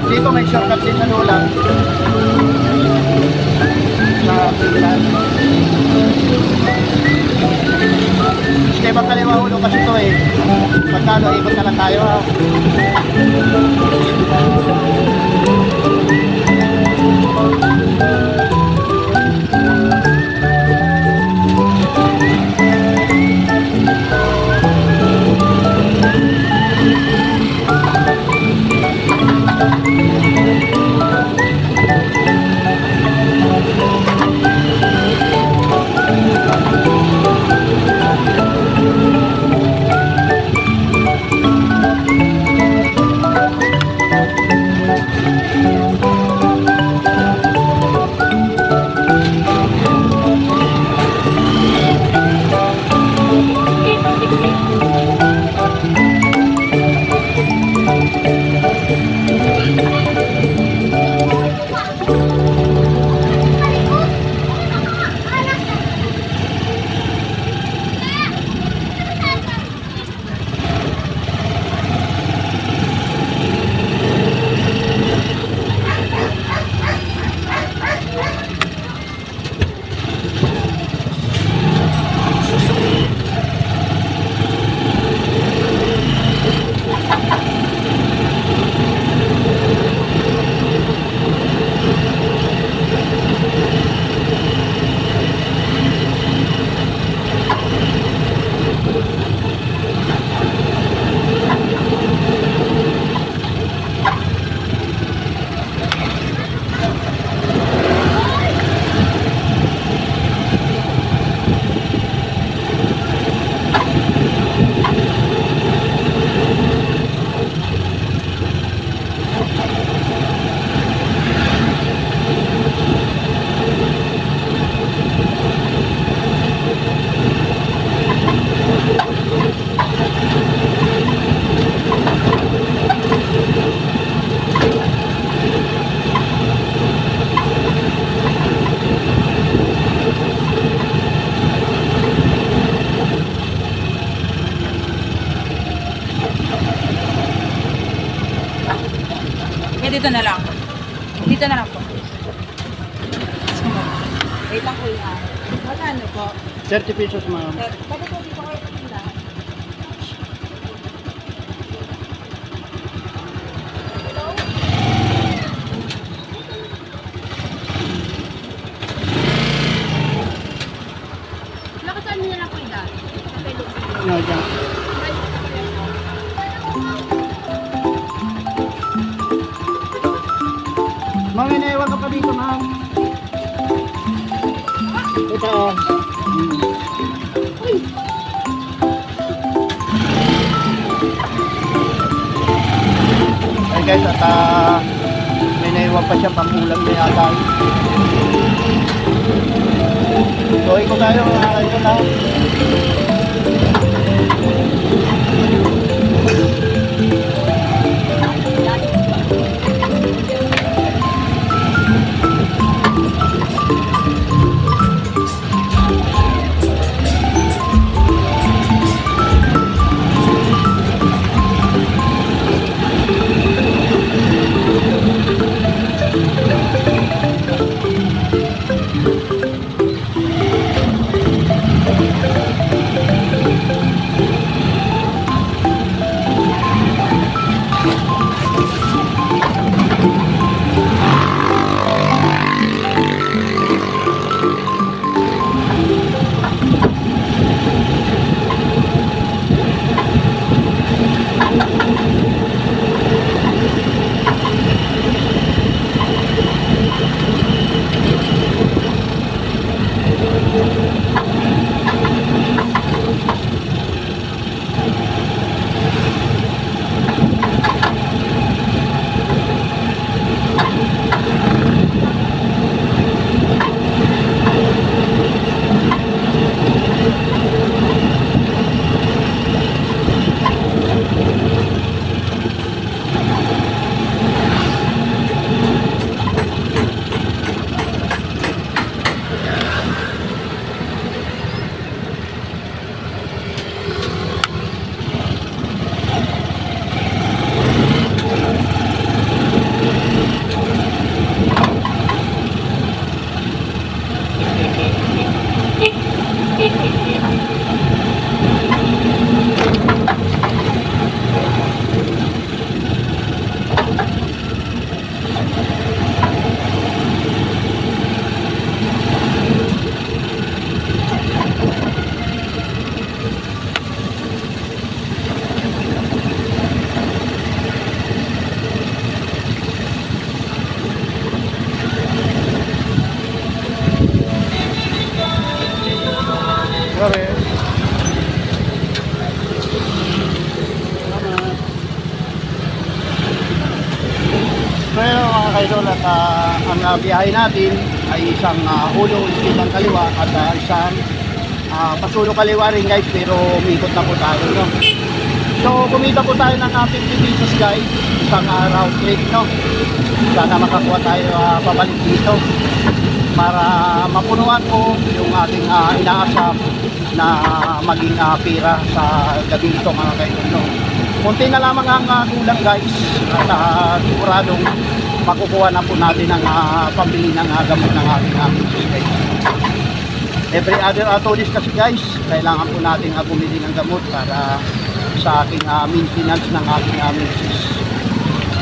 Dito may shortcut din sa dulang. Sa pilan. Step ang kaliwa ulo kasi ito eh. Pagkano, ikot na lang tayo ha. Dito na lang. Dito na lang po. Wait lang po yan. Magkano po? 30 pesos ma'am. Bakit po dito kayo pagkila? Lakasan niyo na po yung dati. No, dyan. Ma'am, inaiwan ka pa dito, ma'am. Ito. Ay guys, at may naiwan pa siya pambulang na yata. So, ikot tayo. Ito na. idol, at ang biyahe natin ay isang ulo, isang kaliwa at isang pasulo kaliwa rin guys, pero umikot na po tayo, no? So kumita po tayo ng 50 pesos guys, isang round trip, no? Sana makakuha tayo pabalik dito para mapunuan po yung ating inaasam na maging pira sa gabi ito mga kaidol, no? Kunti na lamang ang kulang guys, at siguradong makukuha na po natin ang pambili ng gamot ng ating guys. Every other 2 days kasi guys, kailangan po natin bumili ng gamot para sa ating maintenance ng ating misis.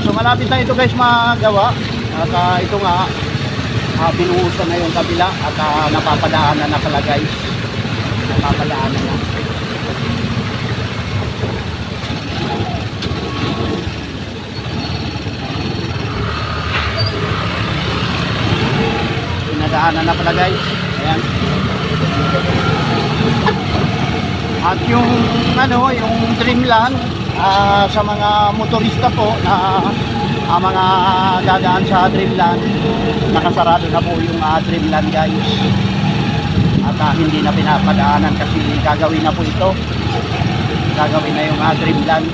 So malapit na ito guys magawa, at ito nga binuhusan na yung kabila at napapadaanan na pala guys, napapadaanan na. Pinadaanan na pala guys, ayan. At yung yung Dreamland sa mga motorista po na mga gagaan sa Dreamland, nakasarado na po yung Dreamland guys, at hindi na pinapadaanan kasi gagawin na po ito, gagawin na yung Dreamland.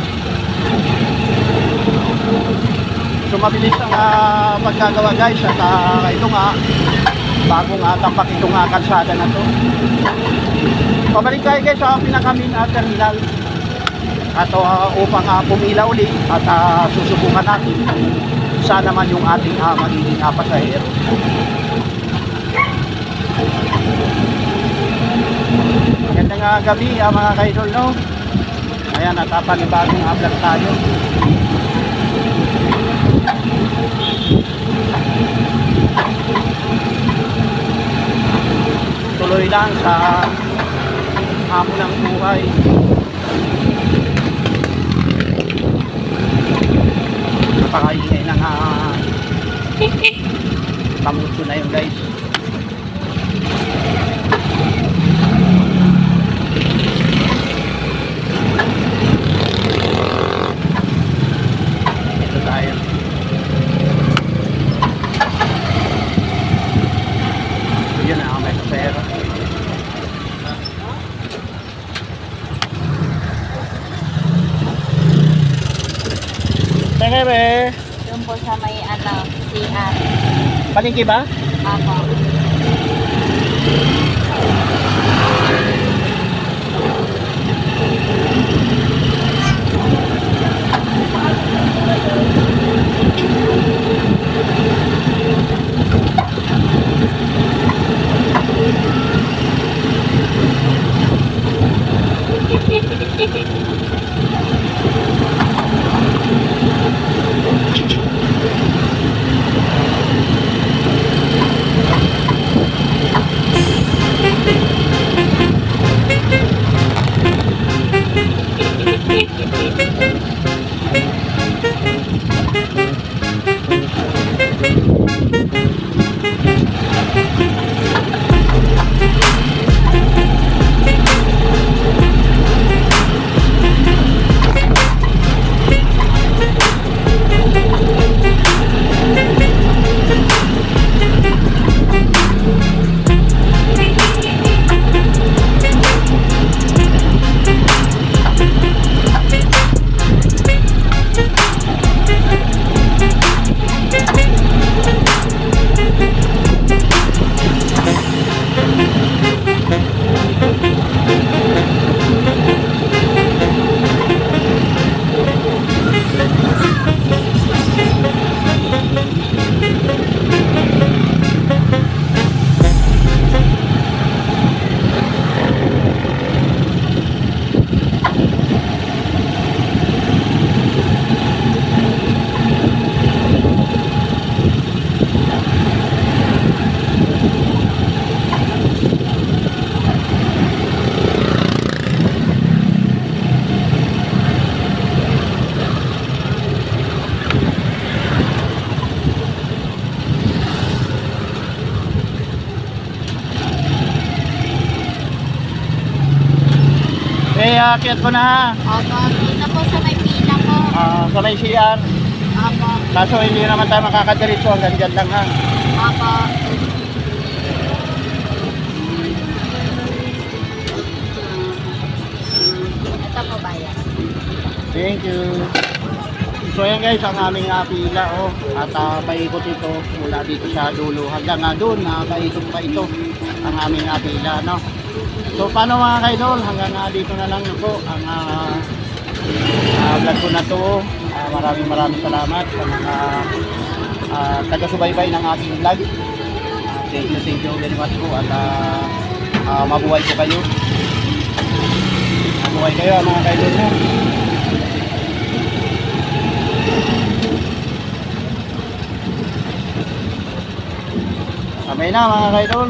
So mabilis ang pagkagawa guys, at ito nga bagong tapak itong kalsada na to. Pabalik tayo guys sa pinaka-main terminal at upang pumila uli at susubukan natin saan naman yung ating magiging pasahero. Magandang gabi mga kaidol, no? Ayan, at panibagong vlog tayo. Tuloy lang sa hamon ng buhay. Napakaingay ng tamutso na yun guys. Ito tayo. Yun na, may pasahero. Teka be. Doon po sa may CR. Palingki ba? Ako. Akyat ko na. Opo, dito po sa may pila po. Sa may CR. Apa. Kaso hindi naman tayo makakadiretso hanggang dyan lang ha. Apa. Ito po bayad. Thank you. So yan guys, ang aming pila at paikot ito mula dito sa dulo hanggang doon paikot pa ito ang aming pila no. So paano mga kaidol, hanggang dito na lang po ang vlog ko na to. Maraming salamat sa mga taga-subaybay ng aking vlog. Thank you very much po at mabuhay po kayo. Mabuhay kayo mga kaidol mo. Sabay na mga kaidol.